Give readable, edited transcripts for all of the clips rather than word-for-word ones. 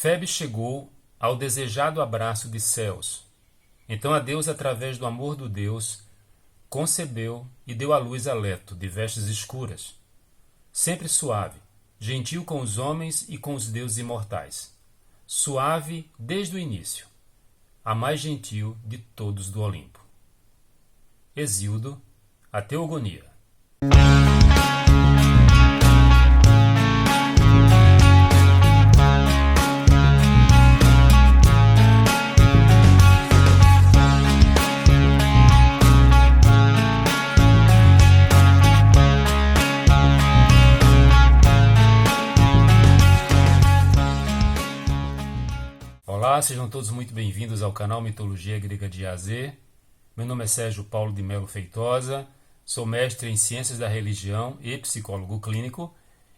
Febe chegou ao desejado abraço de céus. Então a deusa, através do amor do Deus, concebeu e deu à luz a Leto, de vestes escuras, sempre suave, gentil com os homens e com os deuses imortais, suave desde o início, a mais gentil de todos do Olimpo. Hesíodo, a Teogonia. Olá, sejam todos muito bem-vindos ao canal Mitologia Grega de A a Z. Meu nome é Sérgio Paulo de Melo Feitosa, sou mestre em Ciências da Religião e psicólogo clínico,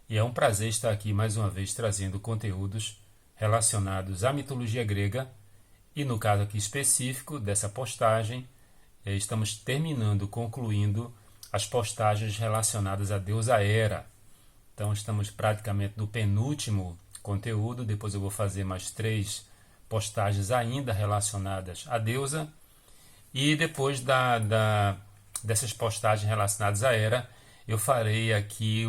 e é um prazer estar aqui mais uma vez trazendo conteúdos relacionados à mitologia grega, e no caso aqui específico dessa postagem, estamos concluindo as postagens relacionadas à deusa Hera. Então estamos praticamente no penúltimo conteúdo, depois eu vou fazer mais 3 postagens ainda relacionadas à deusa, e depois dessas postagens relacionadas à Hera, eu farei aqui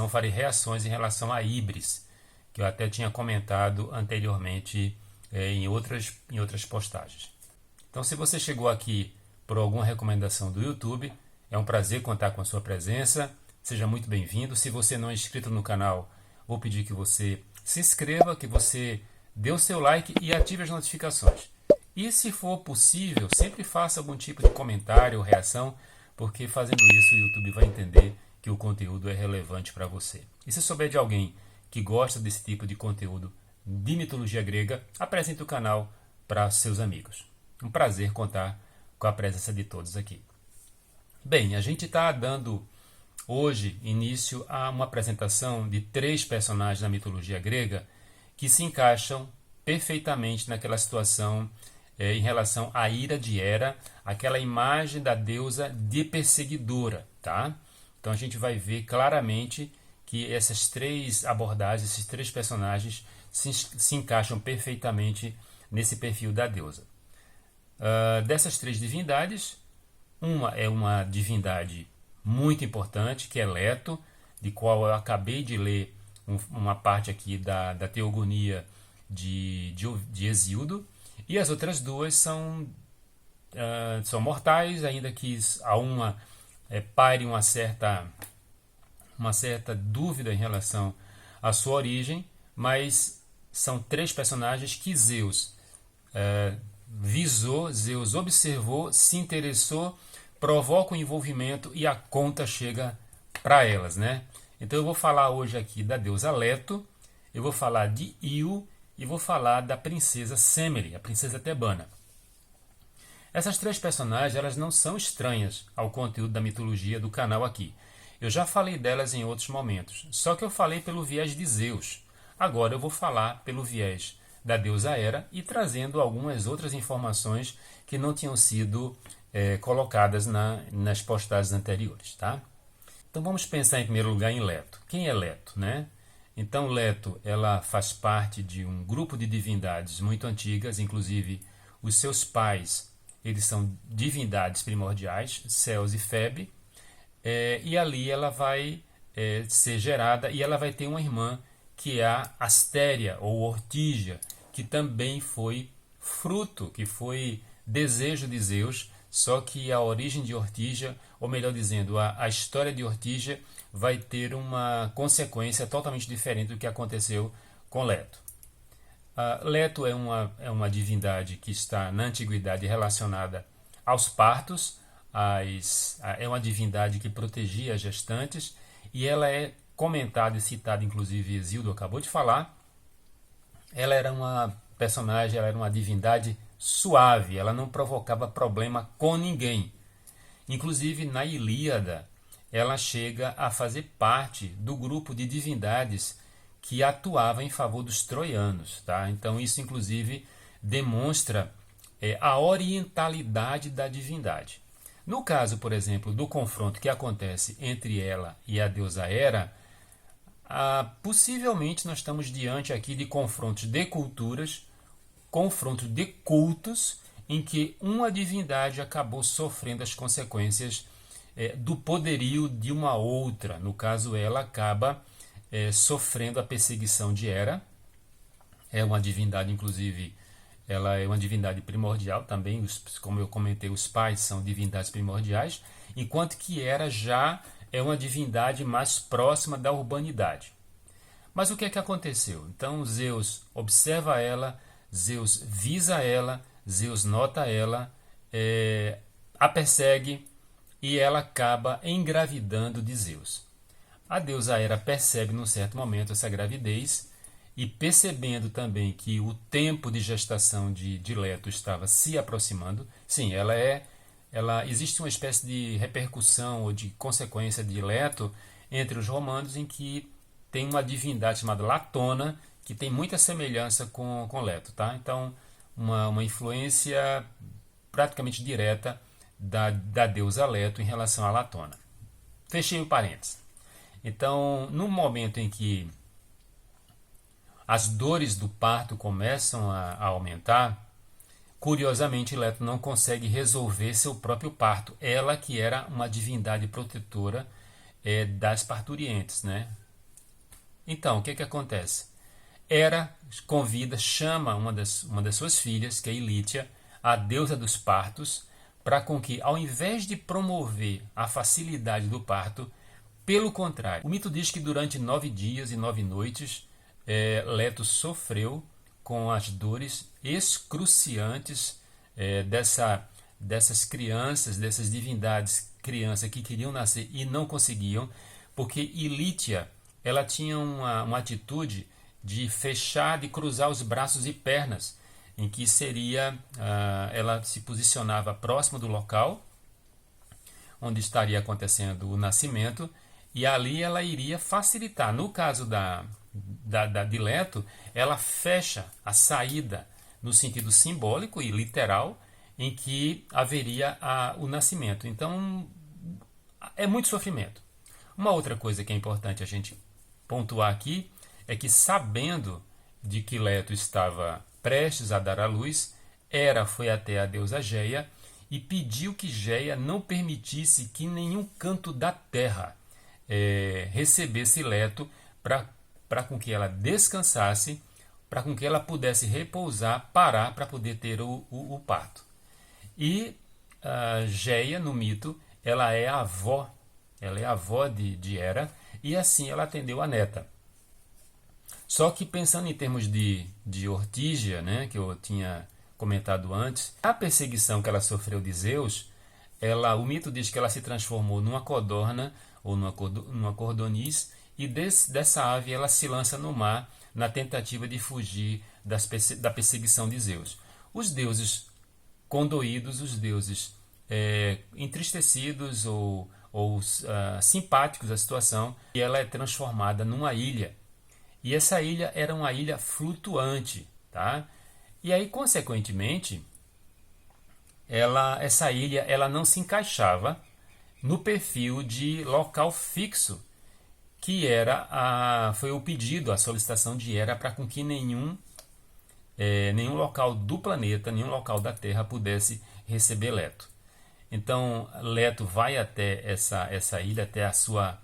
farei reações em relação a Ibris, que eu até tinha comentado anteriormente em outras postagens. Então, se você chegou aqui por alguma recomendação do YouTube, é um prazer contar com a sua presença, seja muito bem-vindo. Se você não é inscrito no canal, vou pedir que você se inscreva, que você dê o seu like e ative as notificações. E se for possível, sempre faça algum tipo de comentário ou reação, porque fazendo isso o YouTube vai entender que o conteúdo é relevante para você. E se souber de alguém que gosta desse tipo de conteúdo de mitologia grega, apresente o canal para seus amigos. Um prazer contar com a presença de todos aqui. Bem, a gente está dando hoje início a uma apresentação de 3 personagens da mitologia grega que se encaixam perfeitamente naquela situação em relação à ira de Hera, aquela imagem da deusa de perseguidora, tá? Então a gente vai ver claramente que essas 3 abordagens, esses 3 personagens se encaixam perfeitamente nesse perfil da deusa. Dessas 3 divindades, uma é uma divindade muito importante, que é Leto, de qual eu acabei de ler uma parte aqui da Teogonia de Hesíodo, e as outras 2 são mortais, ainda que a uma pare uma certa dúvida em relação à sua origem, mas são 3 personagens que Zeus visou, Zeus observou, se interessou, provoca o envolvimento e a conta chega para elas, né? Então eu vou falar hoje aqui da deusa Leto, eu vou falar de Io e vou falar da princesa Semele, a princesa tebana. Essas 3 personagens, elas não são estranhas ao conteúdo da mitologia do canal aqui. Eu já falei delas em outros momentos, só que eu falei pelo viés de Zeus. Agora eu vou falar pelo viés da deusa Hera e trazendo algumas outras informações que não tinham sido colocadas nas postagens anteriores, tá? Então vamos pensar em primeiro lugar em Leto. Quem é Leto, né? Então Leto, ela faz parte de um grupo de divindades muito antigas, inclusive os seus pais, eles são divindades primordiais, Ceus e Febe, e ali ela vai ser gerada e ela vai ter uma irmã que é a Astéria ou Ortígia, que também foi fruto, que foi desejo de Zeus, só que a origem de Ortígia, ou melhor dizendo, a história de Ortígia vai ter uma consequência totalmente diferente do que aconteceu com Leto. Leto é uma divindade que está na antiguidade relacionada aos partos, é uma divindade que protegia as gestantes, e ela é comentada e citada, inclusive Hesíodo acabou de falar. Ela era uma personagem, ela era uma divindade suave, ela não provocava problema com ninguém. Inclusive na Ilíada, ela chega a fazer parte do grupo de divindades que atuava em favor dos troianos, tá? Então isso inclusive demonstra a orientalidade da divindade. No caso, por exemplo, do confronto que acontece entre ela e a deusa Hera, Possivelmente nós estamos diante aqui de confrontos de culturas, confrontos de cultos, em que uma divindade acabou sofrendo as consequências do poderio de uma outra. No caso, ela acaba sofrendo a perseguição de Hera. É uma divindade, inclusive, ela é uma divindade primordial também, como eu comentei, os pais são divindades primordiais, enquanto que Hera já é uma divindade mais próxima da urbanidade. Mas o que é que aconteceu? Então Zeus observa ela, Zeus visa ela, Zeus nota ela, a persegue e ela acaba engravidando de Zeus. A deusa Hera percebe num certo momento essa gravidez e, percebendo também que o tempo de gestação de Leto estava se aproximando, sim, existe uma espécie de repercussão ou de consequência de Leto entre os romanos, em que tem uma divindade chamada Latona, que tem muita semelhança com Leto. Tá? Então, uma influência praticamente direta da deusa Leto em relação a Latona. Fechei o parênteses. Então, no momento em que as dores do parto começam a aumentar, curiosamente Leto não consegue resolver seu próprio parto. Ela que era uma divindade protetora das parturientes, né? Então, o que acontece? Hera convida, chama uma das suas filhas, que é Ilítia, a deusa dos partos, para com que, ao invés de promover a facilidade do parto, pelo contrário, o mito diz que durante 9 dias e 9 noites, Leto sofreu com as dores excruciantes dessas crianças, dessas divindades crianças que queriam nascer e não conseguiam, porque Ilítia ela tinha uma atitude de fechar, de cruzar os braços e pernas, em que ela se posicionava próximo do local onde estaria acontecendo o nascimento, e ali ela iria facilitar. No caso de Leto, ela fecha a saída no sentido simbólico e literal, em que haveria o nascimento. Então, é muito sofrimento. Uma outra coisa que é importante a gente pontuar aqui é que, sabendo de que Leto estava prestes a dar à luz, Hera foi até a deusa Geia e pediu que Geia não permitisse que nenhum canto da terra recebesse Leto, para com que ela descansasse, para com que ela pudesse repousar, parar para poder ter o parto. E Geia, no mito, ela é a avó de Hera, e assim ela atendeu a neta. Só que, pensando em termos de Ortígia, né, que eu tinha comentado antes, a perseguição que ela sofreu de Zeus, o mito diz que ela se transformou numa codorna ou numa cordoniz, e dessa ave ela se lança no mar na tentativa de fugir da perseguição de Zeus. Os deuses condoídos, os deuses entristecidos ou simpáticos à situação, e ela é transformada numa ilha. E essa ilha era uma ilha flutuante, tá? E aí, consequentemente, essa ilha ela não se encaixava no perfil de local fixo, que foi o pedido, a solicitação de Hera, para com que nenhum local do planeta, nenhum local da Terra pudesse receber Leto. Então, Leto vai até essa ilha, até a sua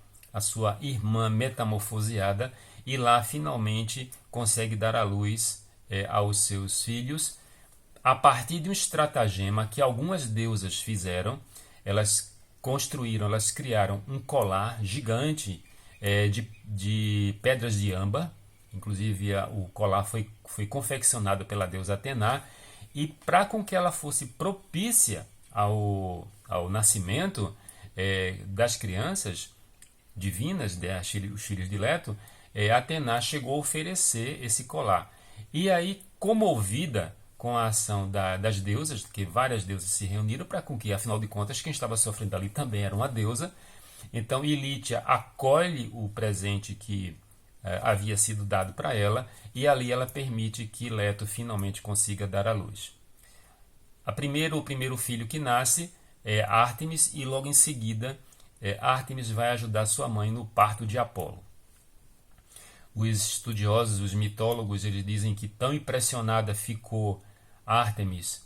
irmã metamorfoseada, e lá finalmente consegue dar à luz aos seus filhos, a partir de um estratagema que algumas deusas fizeram. Elas criaram um colar gigante de pedras de âmbar. Inclusive o colar foi confeccionado pela deusa Atena, e para com que ela fosse propícia ao nascimento das crianças divinas, os filhos de Leto, Atena chegou a oferecer esse colar. E aí, comovida com a ação das deusas, que várias deusas se reuniram para com que, afinal de contas, quem estava sofrendo ali também era uma deusa. Então Ilítia acolhe o presente que havia sido dado para ela, e ali ela permite que Leto finalmente consiga dar à luz. O primeiro filho que nasce é Ártemis, e logo em seguida Ártemis vai ajudar sua mãe no parto de Apolo. Os estudiosos, os mitólogos, eles dizem que tão impressionada ficou Ártemis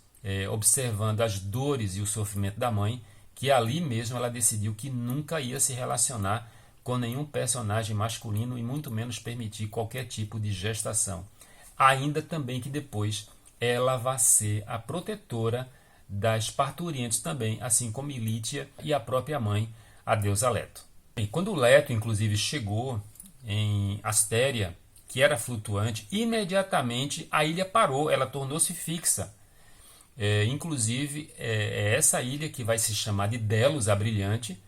observando as dores e o sofrimento da mãe, que ali mesmo ela decidiu que nunca ia se relacionar com nenhum personagem masculino e muito menos permitir qualquer tipo de gestação. Ainda também que depois ela vai ser a protetora das parturientes também, assim como Ilítia e a própria mãe, a deusa Leto. E quando Leto, inclusive, chegou em Astéria, que era flutuante, imediatamente a ilha parou, ela tornou-se fixa. Inclusive, é essa ilha que vai se chamar de Delos, a Brilhante,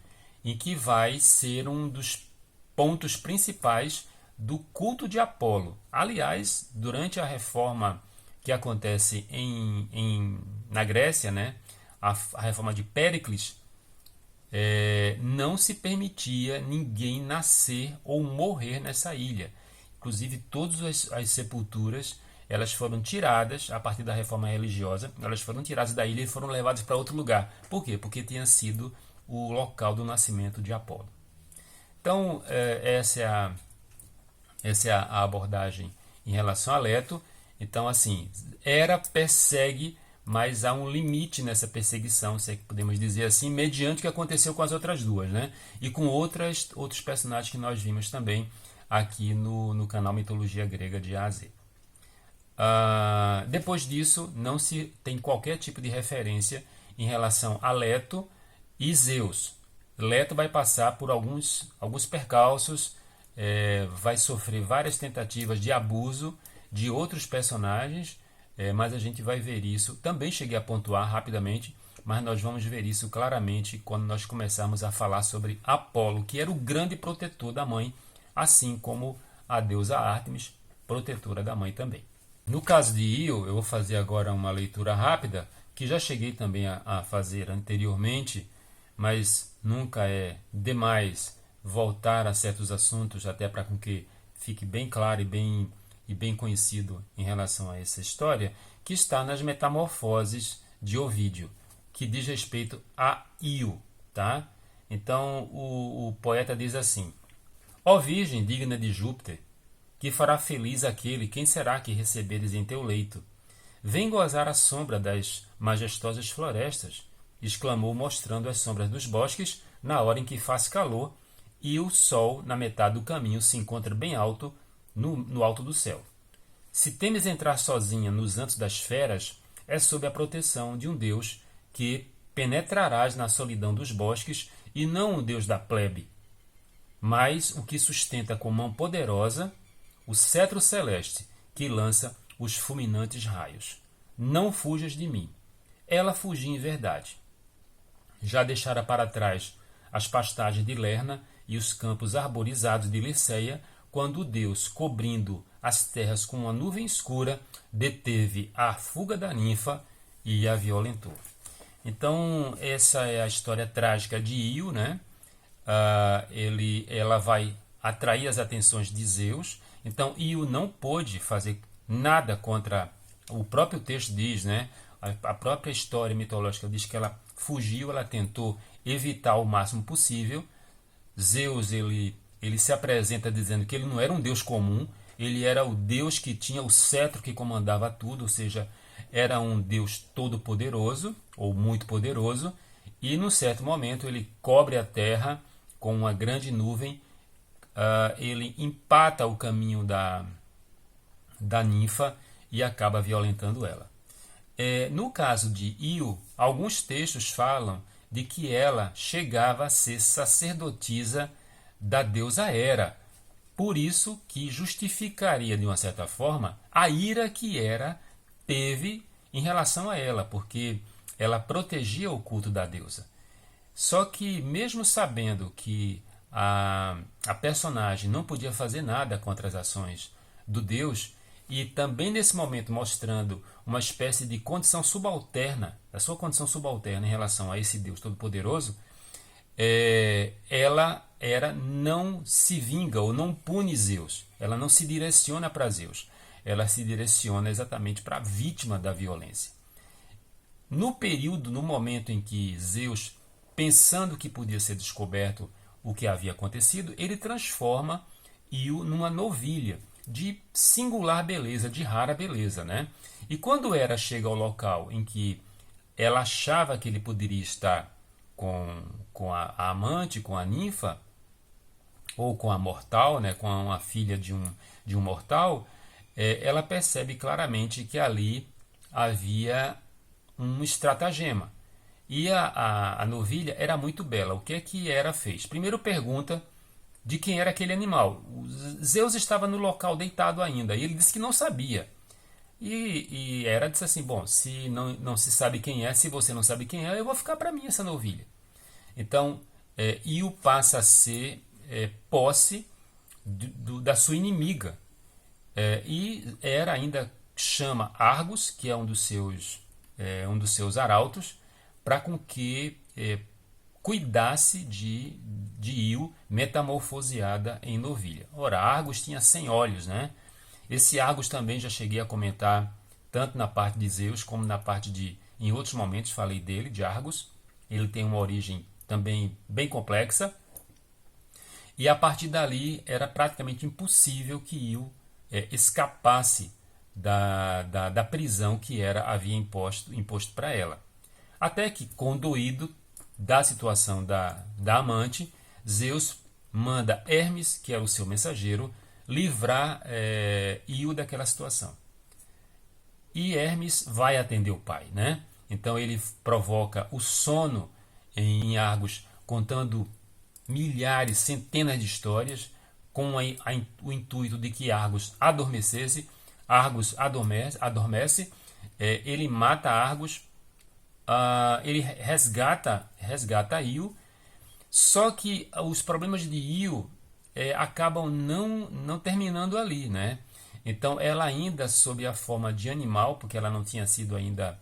e que vai ser um dos pontos principais do culto de Apolo. Aliás, durante a reforma que acontece na Grécia, né, a reforma de Péricles, não se permitia ninguém nascer ou morrer nessa ilha. Inclusive, todas as sepulturas elas foram tiradas a partir da reforma religiosa, elas foram tiradas da ilha e foram levadas para outro lugar. Por quê? Porque tinha sido o local do nascimento de Apolo. Então, essa é a abordagem em relação a Leto. Então, assim, Hera persegue, mas há um limite nessa perseguição, se é que podemos dizer assim, mediante o que aconteceu com as outras duas, né? E com outros personagens que nós vimos também aqui no canal Mitologia Grega de A a Z. Depois disso, não se tem qualquer tipo de referência em relação a Leto e Zeus. Leto vai passar por alguns percalços, vai sofrer várias tentativas de abuso de outros personagens, mas a gente vai ver isso. Também cheguei a pontuar rapidamente, mas nós vamos ver isso claramente quando nós começarmos a falar sobre Apolo, que era o grande protetor da mãe, assim como a deusa Ártemis, protetora da mãe também. No caso de Io, eu vou fazer agora uma leitura rápida, que já cheguei também a fazer anteriormente, mas nunca é demais voltar a certos assuntos, até para que fique bem claro e bem conhecido em relação a essa história, que está nas Metamorfoses de Ovídio, que diz respeito a Io. Tá? Então o poeta diz assim: ó Virgem digna de Júpiter, que fará feliz aquele quem será que receberes em teu leito. Vem gozar a sombra das majestosas florestas, exclamou mostrando as sombras dos bosques na hora em que faz calor e o sol na metade do caminho se encontra bem alto, no alto do céu. Se temes entrar sozinha nos antos das feras, é sob a proteção de um Deus que penetrarás na solidão dos bosques e não o Deus da plebe, mas o que sustenta com mão poderosa o cetro celeste que lança os fulminantes raios. Não fujas de mim. Ela fugia em verdade. Já deixara para trás as pastagens de Lerna e os campos arborizados de Liceia, quando o Deus, cobrindo as terras com uma nuvem escura, deteve a fuga da ninfa e a violentou. Então, essa é a história trágica de Io, né? Ela vai atrair as atenções de Zeus. Então, Io não pôde fazer nada contra... O próprio texto diz, né? A própria história mitológica diz que ela fugiu, ela tentou evitar o máximo possível. Zeus, ele se apresenta dizendo que ele não era um deus comum, ele era o deus que tinha o cetro que comandava tudo, ou seja, era um deus todo-poderoso, ou muito poderoso, e num certo momento ele cobre a terra com uma grande nuvem, ele empata o caminho da ninfa e acaba violentando ela. No caso de Io, alguns textos falam de que ela chegava a ser sacerdotisa da deusa Hera. Por isso que justificaria, de uma certa forma, a ira que Hera teve em relação a ela, porque ela protegia o culto da deusa. Só que, mesmo sabendo que a personagem não podia fazer nada contra as ações do deus, e também nesse momento mostrando uma espécie de condição subalterna, a sua condição subalterna em relação a esse Deus Todo-Poderoso, ela não se vinga ou não pune Zeus, ela não se direciona para Zeus, ela se direciona exatamente para a vítima da violência. No momento em que Zeus, pensando que podia ser descoberto o que havia acontecido, ele transforma Io numa novilha de singular beleza, de rara beleza, né? E quando Hera chega ao local em que ela achava que ele poderia estar com a amante, com a ninfa, ou com a mortal, né, com a filha de um mortal, ela percebe claramente que ali havia um estratagema. E a novilha era muito bela. O que é que Hera fez? Primeiro pergunta de quem era aquele animal. O Zeus estava no local deitado ainda, e ele disse que não sabia. E Hera disse assim, bom, se não se sabe quem é, se você não sabe quem é, eu vou ficar para mim essa novilha. Então, Io passa a ser posse da sua inimiga. E Hera ainda chama Argos, que é um dos seus arautos, para com que cuidasse de Io metamorfoseada em novilha. Ora, Argos tinha 100 olhos, né? Esse Argos também já cheguei a comentar tanto na parte de Zeus como na parte de... Em outros momentos falei dele, de Argos. Ele tem uma origem também bem complexa. E a partir dali era praticamente impossível que Io escapasse da prisão que Hera havia imposto para ela. Até que, condoído da situação da amante, Zeus manda Hermes, que era o seu mensageiro, livrar Io daquela situação. E Hermes vai atender o pai, né? Então ele provoca o sono em Argos, contando milhares, centenas de histórias, com o intuito de que Argos adormecesse. Argos adormece, ele mata Argos, ele resgata Io, só que os problemas de Io acabam não terminando ali, né? Então ela ainda sob a forma de animal, porque ela não tinha sido ainda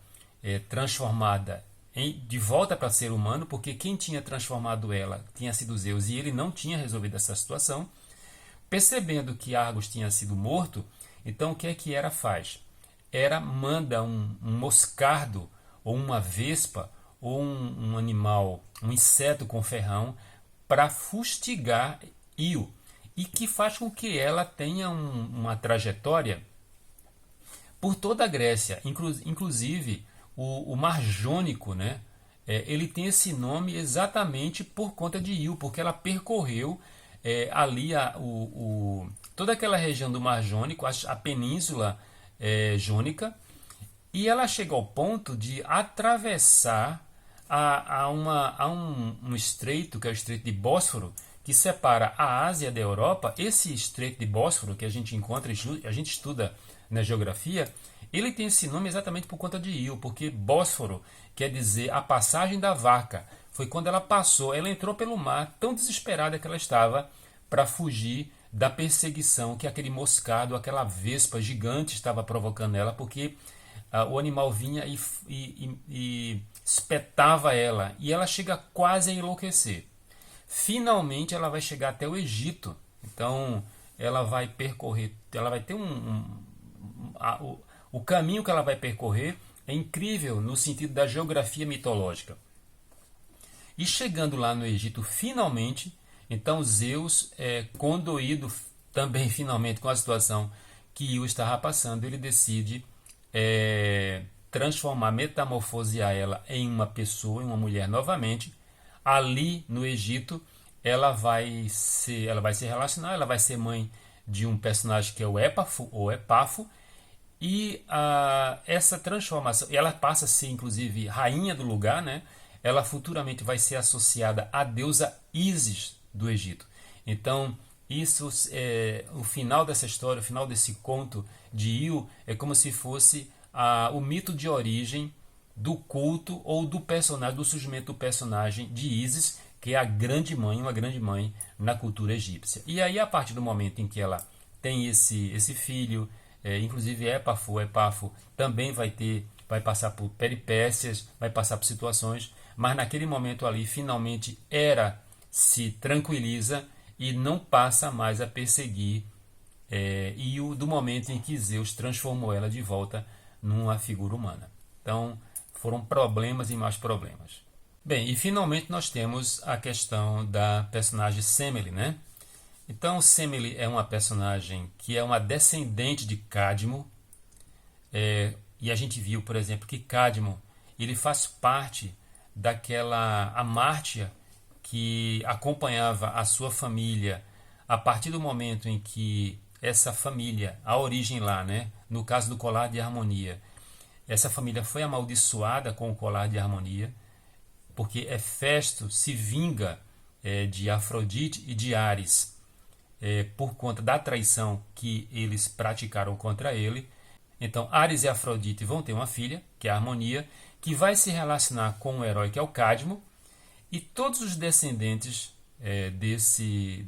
transformada de volta para ser humano, porque quem tinha transformado ela tinha sido Zeus e ele não tinha resolvido essa situação. Percebendo que Argos tinha sido morto, então o que é que Hera faz? Hera manda um moscardo, ou uma vespa, ou um animal, um inseto com ferrão, para fustigar Io, e que faz com que ela tenha uma trajetória por toda a Grécia, inclusive o Mar Jônico, né? Ele tem esse nome exatamente por conta de Io, porque ela percorreu ali toda aquela região do Mar Jônico, a península jônica, e ela chega ao ponto de atravessar um estreito, que é o Estreito de Bósforo, que separa a Ásia da Europa. Esse Estreito de Bósforo, que a gente encontra, a gente estuda na geografia, ele tem esse nome exatamente por conta de Io, porque Bósforo quer dizer a passagem da vaca. Foi quando ela passou, ela entrou pelo mar, tão desesperada que ela estava, para fugir da perseguição que aquele moscado, aquela vespa gigante estava provocando ela, porque o animal vinha e espetava ela, e ela chega quase a enlouquecer. Finalmente ela vai chegar até o Egito. Então ela vai percorrer, ela vai ter o caminho que ela vai percorrer é incrível no sentido da geografia mitológica. E chegando lá no Egito, finalmente, então Zeus, condoído também finalmente com a situação que Io estava passando, ele decide transformar, metamorfosear ela em uma pessoa, em uma mulher novamente. Ali no Egito, ela vai se relacionar, ela vai ser mãe de um personagem que é o Épafo, ou Epafo, e essa transformação, ela passa a ser inclusive rainha do lugar, né? Ela futuramente vai ser associada à deusa Ísis do Egito. Então, isso o final dessa história, o final desse conto de Io é como se fosse o mito de origem do culto ou do personagem, do surgimento do personagem de Ísis, que é a grande mãe, uma grande mãe na cultura egípcia. E aí, a partir do momento em que ela tem esse filho, inclusive Epafo também vai passar por peripécias, vai passar por situações, mas naquele momento ali, finalmente, Hera se tranquiliza e não passa mais a perseguir Io do momento em que Zeus transformou ela de volta numa figura humana. Então, foram problemas e mais problemas. Bem, e finalmente nós temos a questão da personagem Semele, né? Então, Semele é uma personagem que é uma descendente de Cadmo, e a gente viu, por exemplo, que Cadmo ele faz parte daquela Amártia que acompanhava a sua família a partir do momento em que essa família, a origem lá, né, no caso do colar de harmonia, essa família foi amaldiçoada com o colar de harmonia, porque Hefesto se vinga de Afrodite e de Ares por conta da traição que eles praticaram contra ele. Então, Ares e Afrodite vão ter uma filha, que é a Harmonia, que vai se relacionar com um herói que é o Cadmo, e todos os descendentes desse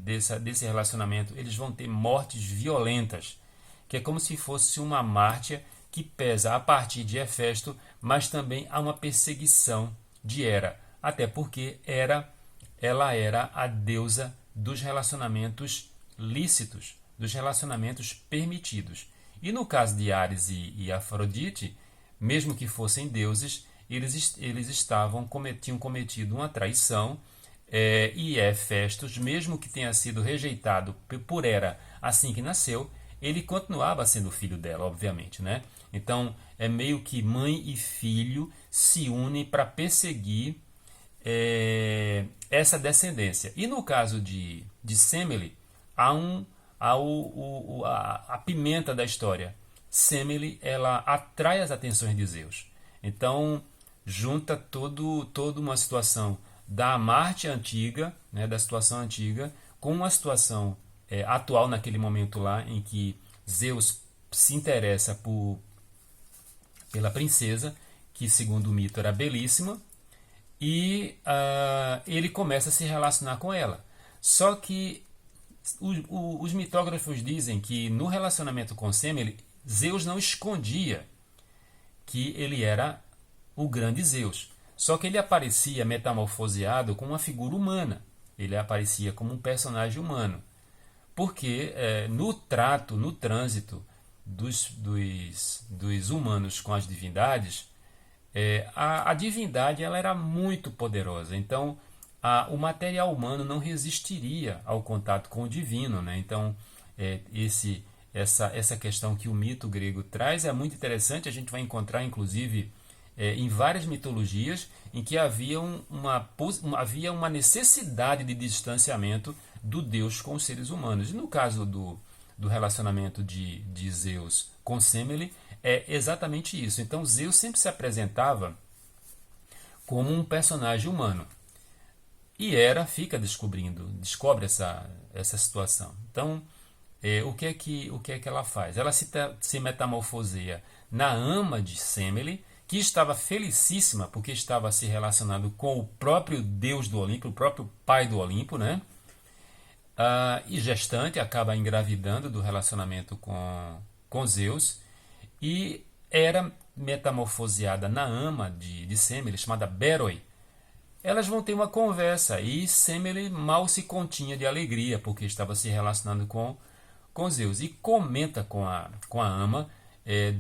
relacionamento eles vão ter mortes violentas, que é como se fosse uma mártia que pesa a partir de Hefesto, mas também há uma perseguição de Hera, até porque ela era a deusa dos relacionamentos lícitos, dos relacionamentos permitidos. E no caso de Ares e Afrodite, mesmo que fossem deuses, eles tinham cometido uma traição, e Hefestos, mesmo que tenha sido rejeitado por Hera assim que nasceu, ele continuava sendo filho dela, obviamente, né? Então é meio que mãe e filho se unem para perseguir essa descendência. E no caso de Semele, a pimenta da história. Semele, ela atrai as atenções de Zeus. Então, junta toda uma situação da Marte antiga, né, da situação antiga, com uma situação atual naquele momento lá, em que Zeus se interessa pela princesa, que segundo o mito era belíssima, e ele começa a se relacionar com ela. Só que os mitógrafos dizem que no relacionamento com Semele, Zeus não escondia que ele era o grande Zeus. Só que ele aparecia metamorfoseado com uma figura humana. Ele aparecia como um personagem humano. Porque no trânsito dos humanos com as divindades, a divindade ela era muito poderosa. Então, o material humano não resistiria ao contato com o divino, né? Então, essa questão que o mito grego traz é muito interessante. A gente vai encontrar, inclusive, em várias mitologias em que havia uma necessidade de distanciamento do Deus com os seres humanos. E no caso do relacionamento de Zeus com Semele, é exatamente isso. Então, Zeus sempre se apresentava como um personagem humano. E Hera descobre essa situação. Então, o que é que ela faz? Ela se metamorfoseia na ama de Semele, que estava felicíssima porque estava se relacionando com o próprio Deus do Olimpo, o próprio pai do Olimpo, né? E gestante, acaba engravidando do relacionamento com Zeus, e era metamorfoseada na ama de Semele, chamada Beroe. Elas vão ter uma conversa e Semele mal se continha de alegria porque estava se relacionando com Zeus, e comenta com a ama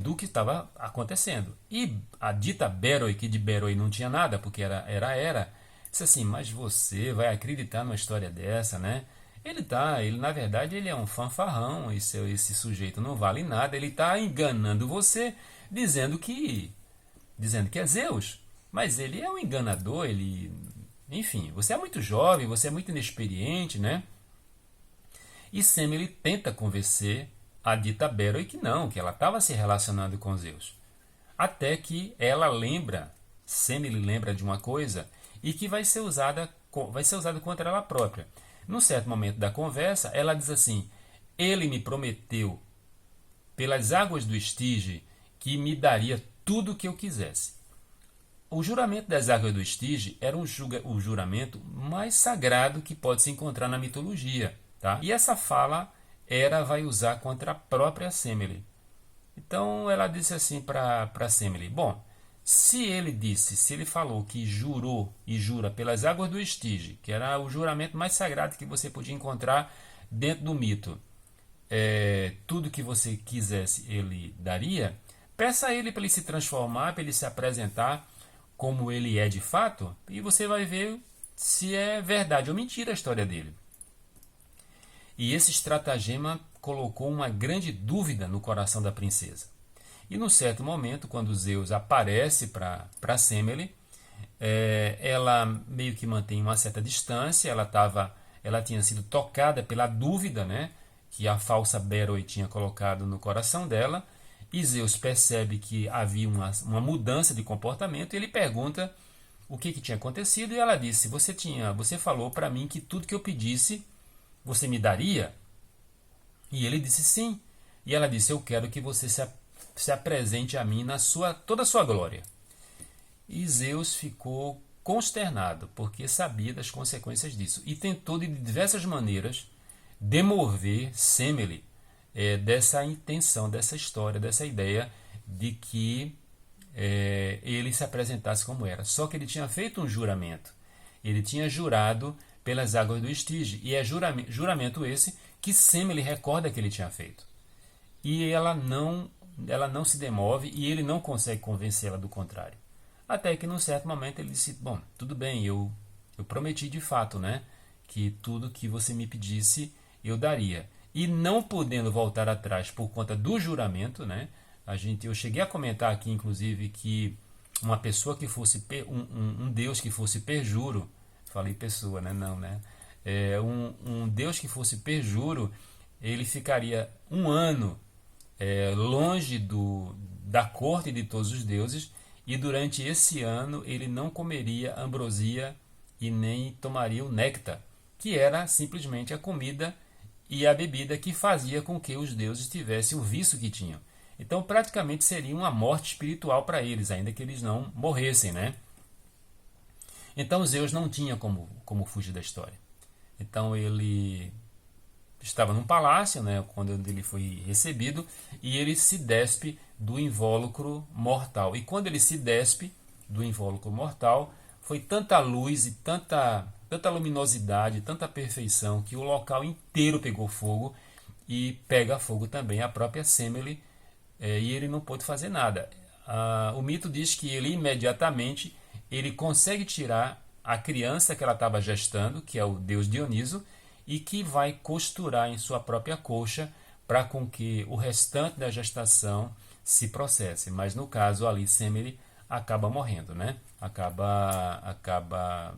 do que estava acontecendo. E a dita Beroe, que de Beroe não tinha nada porque era Hera, disse assim: mas você vai acreditar numa história dessa, né? Ele na verdade ele é um fanfarrão, esse sujeito não vale nada, ele está enganando você, dizendo que é Zeus. Mas ele é um enganador, enfim, você é muito jovem, você é muito inexperiente, né? E Semele tenta convencer a dita Beroe que não, que ela estava se relacionando com Zeus. Até que Semele lembra de uma coisa e que vai ser usada contra ela própria. Num certo momento da conversa, ela diz assim: ele me prometeu pelas águas do Estige que me daria tudo o que eu quisesse. O juramento das águas do Estige era o juramento mais sagrado que pode se encontrar na mitologia. Tá? E essa fala Hera vai usar contra a própria Semele. Então ela disse assim para Semele: bom, se ele falou que jurou e jura pelas águas do Estige, que era o juramento mais sagrado que você podia encontrar dentro do mito, tudo que você quisesse ele daria, peça a ele para ele se transformar, para ele se apresentar como ele é de fato, e você vai ver se é verdade ou mentira a história dele. e esse estratagema colocou uma grande dúvida no coração da princesa. E num certo momento, quando Zeus aparece para Semele, ela meio que mantém uma certa distância, ela tinha sido tocada pela dúvida, né, que a falsa Béroe tinha colocado no coração dela, e Zeus percebe que havia uma mudança de comportamento, e ele pergunta o que tinha acontecido, e ela disse: você falou para mim que tudo que eu pedisse, você me daria? E ele disse sim. E ela disse: eu quero que você se apresente a mim toda a sua glória. E Zeus ficou consternado, porque sabia das consequências disso, e tentou de diversas maneiras demover Semele dessa intenção, dessa história, dessa ideia de que ele se apresentasse como era. Só que ele tinha feito um juramento. Ele tinha jurado pelas águas do Estige, e é juramento esse que Semele recorda que ele tinha feito. E ela não se demove, e ele não consegue convencê-la do contrário. Até que num certo momento ele disse: bom, tudo bem, eu prometi de fato, né, que tudo que você me pedisse eu daria. E não podendo voltar atrás por conta do juramento, né, eu cheguei a comentar aqui, inclusive, que uma pessoa que fosse um deus que fosse perjuro, falei pessoa, né, não, né, um deus que fosse perjuro, ele ficaria um ano longe da corte de todos os deuses, e durante esse ano ele não comeria ambrosia e nem tomaria o néctar, que era simplesmente a comida e a bebida que fazia com que os deuses tivessem o vício que tinham. Então praticamente seria uma morte espiritual para eles, ainda que eles não morressem, né? Então Zeus não tinha como fugir da história. Então ele estava num palácio, né, quando ele foi recebido, e ele se despe do invólucro mortal. E quando ele se despe do invólucro mortal, foi tanta luz e tanta luminosidade, tanta perfeição, que o local inteiro pegou fogo, e pega fogo também a própria Semele, e ele não pôde fazer nada. O mito diz que ele imediatamente ele consegue tirar a criança que ela estava gestando, que é o deus Dioniso, e que vai costurar em sua própria coxa para com que o restante da gestação se processe. Mas no caso ali, Semele acaba morrendo, né? Acaba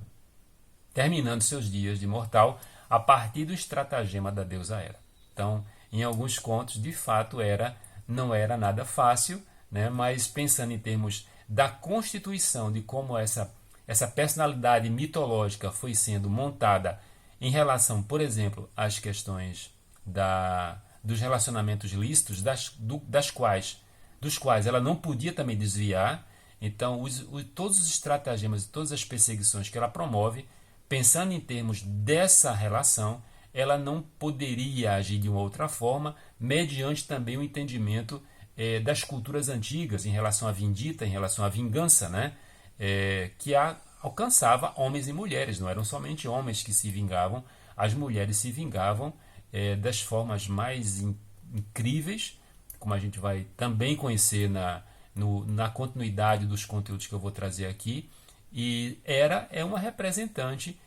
terminando seus dias de mortal a partir do estratagema da deusa Hera. Então, em alguns contos, de fato, não era nada fácil, né? Mas pensando em termos da constituição, de como essa personalidade mitológica foi sendo montada em relação, por exemplo, às questões dos relacionamentos lícitos, dos quais ela não podia também desviar. Então, todos os estratagemas e todas as perseguições que ela promove, pensando em termos dessa relação, ela não poderia agir de uma outra forma, mediante também o entendimento das culturas antigas em relação à vindita, em relação à vingança, né? Que alcançava homens e mulheres, não eram somente homens que se vingavam, as mulheres se vingavam das formas mais incríveis, como a gente vai também conhecer na continuidade dos conteúdos que eu vou trazer aqui. E Hera é uma representante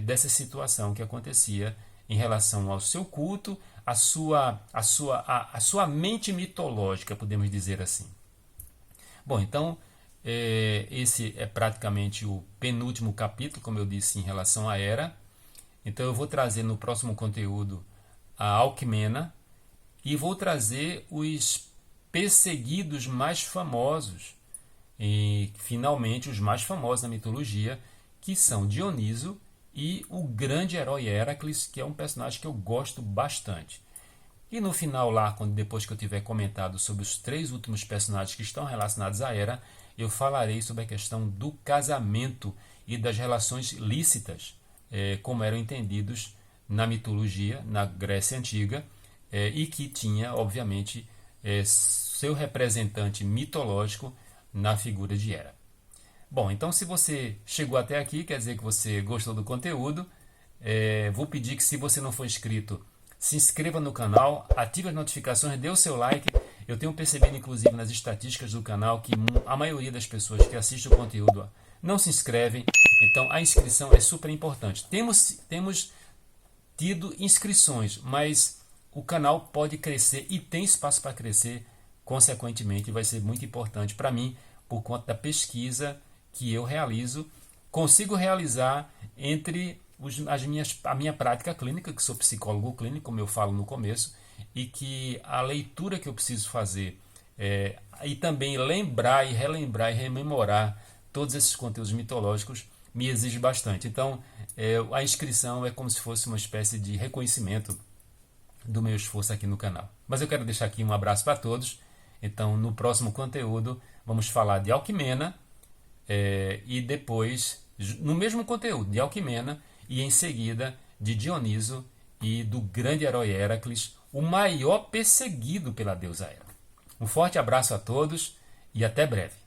dessa situação que acontecia em relação ao seu culto, a sua mente mitológica, podemos dizer assim. Bom, então esse é praticamente o penúltimo capítulo, como eu disse, em relação a Hera. Então eu vou trazer no próximo conteúdo a Alcmena, e vou trazer os perseguidos mais famosos, e finalmente os mais famosos na mitologia, que são Dioniso e o grande herói Heracles, que é um personagem que eu gosto bastante. E no final lá, depois que eu tiver comentado sobre os 3 últimos personagens que estão relacionados a Hera, eu falarei sobre a questão do casamento e das relações lícitas, como eram entendidos na mitologia, na Grécia Antiga, e que tinha, obviamente, seu representante mitológico na figura de Hera. Bom, então se você chegou até aqui, quer dizer que você gostou do conteúdo. Vou pedir que, se você não for inscrito, se inscreva no canal, ative as notificações, dê o seu like. Eu tenho percebido, inclusive, nas estatísticas do canal, que a maioria das pessoas que assistem o conteúdo não se inscrevem. Então, a inscrição é super importante. tido inscrições, mas o canal pode crescer e tem espaço para crescer, consequentemente vai ser muito importante para mim, por conta da pesquisa que eu realizo, consigo realizar entre a minha prática clínica, que sou psicólogo clínico, como eu falo no começo, e que a leitura que eu preciso fazer e também lembrar e relembrar e rememorar todos esses conteúdos mitológicos me exige bastante. Então, a inscrição é como se fosse uma espécie de reconhecimento do meu esforço aqui no canal. Mas eu quero deixar aqui um abraço para todos. Então, no próximo conteúdo, vamos falar de Alquimena e depois, no mesmo conteúdo, de Alquimena e em seguida de Dioniso e do grande herói Heracles, o maior perseguido pela deusa Hera. Um forte abraço a todos e até breve.